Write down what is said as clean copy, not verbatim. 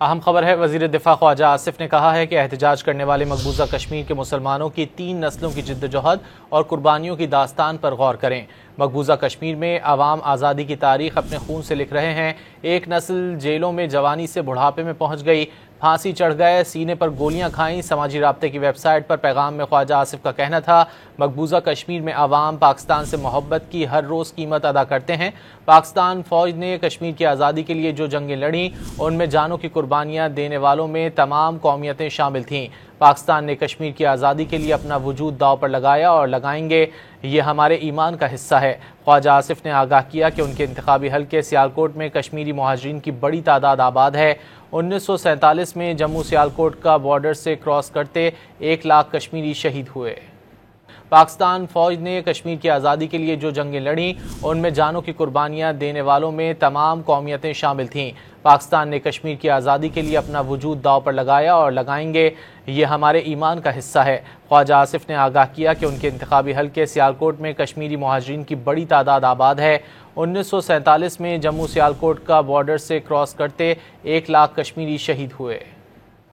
اہم خبر ہے، وزیر دفاع خواجہ آصف نے کہا ہے کہ احتجاج کرنے والے مقبوضہ کشمیر کے مسلمانوں کی 3 نسلوں کی جدوجہد اور قربانیوں کی داستان پر غور کریں۔ مقبوضہ کشمیر میں عوام آزادی کی تاریخ اپنے خون سے لکھ رہے ہیں۔ ایک نسل جیلوں میں جوانی سے بڑھاپے میں پہنچ گئی، پھانسی چڑھ گئے، سینے پر گولیاں کھائیں۔ سماجی رابطے کی ویب سائٹ پر پیغام میں خواجہ آصف کا کہنا تھا، مقبوضہ کشمیر میں عوام پاکستان سے محبت کی ہر روز قیمت ادا کرتے ہیں۔ پاکستان فوج نے کشمیر کی آزادی کے لیے جو جنگیں لڑیں، ان میں جانوں کی قربانیاں دینے والوں میں تمام قومیتیں شامل تھیں۔ پاکستان نے کشمیر کی آزادی کے لیے اپنا وجود داؤ پر لگایا اور لگائیں گے، یہ ہمارے ایمان کا حصہ ہے۔ خواجہ آصف نے آگاہ کیا کہ ان کے انتخابی حلقے سیالکوٹ میں کشمیری مہاجرین کی بڑی تعداد آباد ہے۔ 1947 میں جموں سیالکوٹ کا بارڈر سے کراس کرتے 1 لاکھ کشمیری شہید ہوئے۔ پاکستان فوج نے کشمیر کی آزادی کے لیے جو جنگیں لڑیں، ان میں جانوں کی قربانیاں دینے والوں میں تمام قومیتیں شامل تھیں۔ پاکستان نے کشمیر کی آزادی کے لیے اپنا وجود داؤ پر لگایا اور لگائیں گے، یہ ہمارے ایمان کا حصہ ہے۔ خواجہ آصف نے آگاہ کیا کہ ان کے انتخابی حلقے سیالکوٹ میں کشمیری مہاجرین کی بڑی تعداد آباد ہے۔ 1947 میں جموں سیالکوٹ کا بارڈر سے کراس کرتے 1 لاکھ کشمیری شہید ہوئے۔